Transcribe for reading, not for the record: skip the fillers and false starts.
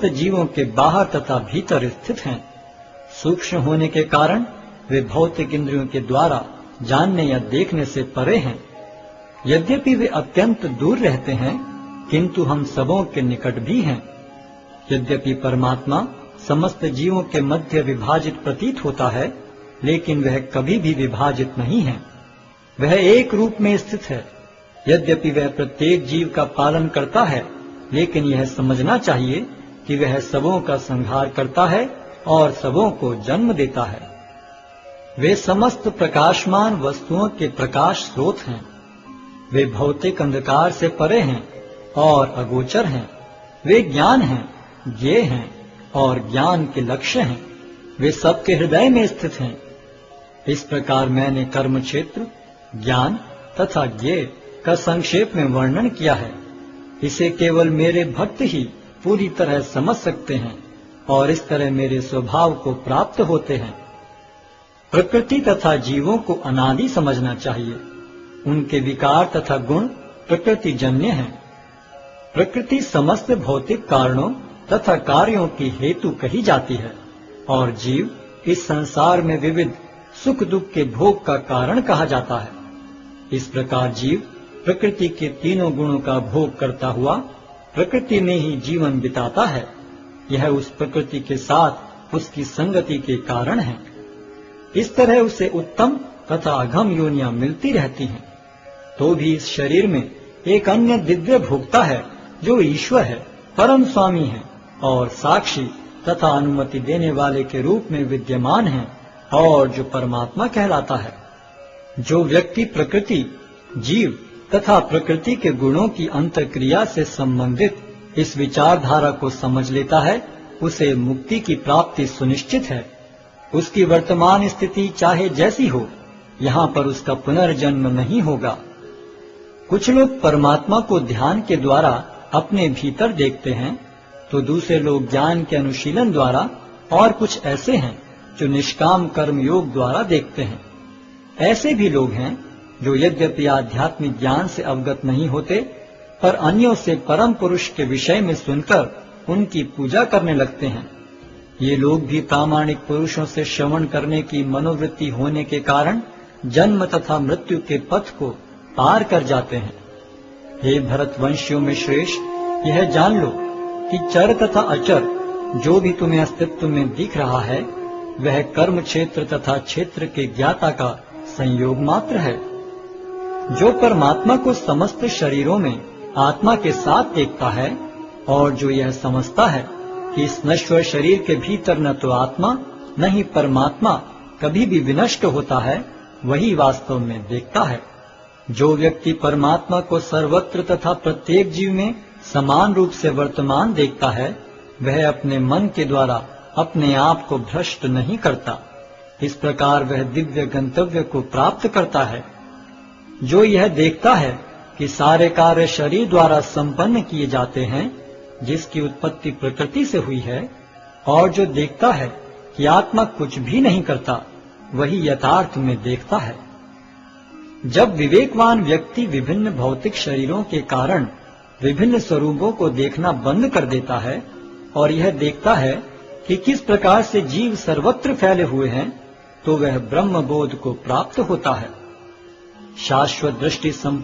समस्त जीवों के बाहर तथा भीतर स्थित हैं। सूक्ष्म होने के कारण वे भौतिक इंद्रियों के द्वारा जानने या देखने से परे हैं। यद्यपि वे अत्यंत दूर रहते हैं, किंतु हम सबों के निकट भी हैं। यद्यपि परमात्मा समस्त जीवों के मध्य विभाजित प्रतीत होता है, लेकिन वह कभी भी विभाजित नहीं है। वह एक रूप में स्थित है। यद्यपि वह प्रत्येक जीव का पालन करता है, लेकिन यह समझना चाहिए कि वह सबों का संहार करता है और सबों को जन्म देता है। वे समस्त प्रकाशमान वस्तुओं के प्रकाश स्रोत हैं। वे भौतिक अंधकार से परे हैं और अगोचर हैं। वे ज्ञान हैं, ज्ञेय हैं और ज्ञान के लक्ष्य हैं। वे सबके हृदय में स्थित हैं। इस प्रकार मैंने कर्म क्षेत्र, ज्ञान तथा ज्ञेय का संक्षेप में वर्णन किया है। इसे केवल मेरे भक्त ही पूरी तरह समझ सकते हैं और इस तरह मेरे स्वभाव को प्राप्त होते हैं। प्रकृति तथा जीवों को अनादि समझना चाहिए। उनके विकार तथा गुण प्रकृति जन्य हैं। प्रकृति समस्त भौतिक कारणों तथा कार्यों की हेतु कही जाती है और जीव इस संसार में विविध सुख दुख के भोग का कारण कहा जाता है। इस प्रकार जीव प्रकृति के तीनों गुणों का भोग करता हुआ प्रकृति में ही जीवन बिताता है। यह उस प्रकृति के साथ उसकी संगति के कारण है। इस तरह उसे उत्तम तथा अधम योनियां मिलती रहती हैं। तो भी इस शरीर में एक अन्य दिव्य भोक्ता है जो ईश्वर है, परम स्वामी है और साक्षी तथा अनुमति देने वाले के रूप में विद्यमान है और जो परमात्मा कहलाता है। जो व्यक्ति प्रकृति, जीव तथा प्रकृति के गुणों की अंतर्क्रिया से संबंधित इस विचारधारा को समझ लेता है, उसे मुक्ति की प्राप्ति सुनिश्चित है। उसकी वर्तमान स्थिति चाहे जैसी हो, यहाँ पर उसका पुनर्जन्म नहीं होगा। कुछ लोग परमात्मा को ध्यान के द्वारा अपने भीतर देखते हैं, तो दूसरे लोग ज्ञान के अनुशीलन द्वारा और कुछ ऐसे हैं जो निष्काम कर्म योग द्वारा देखते हैं। ऐसे भी लोग हैं जो यद्यपि आध्यात्मिक ज्ञान से अवगत नहीं होते, पर अन्यों से परम पुरुष के विषय में सुनकर उनकी पूजा करने लगते हैं। ये लोग भी प्रामाणिक पुरुषों से श्रवण करने की मनोवृत्ति होने के कारण जन्म तथा मृत्यु के पथ को पार कर जाते हैं। हे भरतवंशियों में श्रेष्ठ, यह जान लो कि चर तथा अचर जो भी तुम्हें अस्तित्व में दिख रहा है, वह कर्म क्षेत्र तथा क्षेत्र के ज्ञाता का संयोग मात्र है। जो परमात्मा को समस्त शरीरों में आत्मा के साथ देखता है और जो यह समझता है कि इस नश्वर शरीर के भीतर न तो आत्मा न ही परमात्मा कभी भी विनष्ट होता है, वही वास्तव में देखता है। जो व्यक्ति परमात्मा को सर्वत्र तथा प्रत्येक जीव में समान रूप से वर्तमान देखता है, वह अपने मन के द्वारा अपने आप को भ्रष्ट नहीं करता। इस प्रकार वह दिव्य गंतव्य को प्राप्त करता है। जो यह देखता है कि सारे कार्य शरीर द्वारा संपन्न किए जाते हैं, जिसकी उत्पत्ति प्रकृति से हुई है, और जो देखता है कि आत्मा कुछ भी नहीं करता, वही यथार्थ में देखता है। जब विवेकवान व्यक्ति विभिन्न भौतिक शरीरों के कारण विभिन्न स्वरूपों को देखना बंद कर देता है और यह देखता है कि किस प्रकार से जीव सर्वत्र फैले हुए हैं, तो वह ब्रह्म बोध को प्राप्त होता है। शाश्वत दृष्टि संपन्न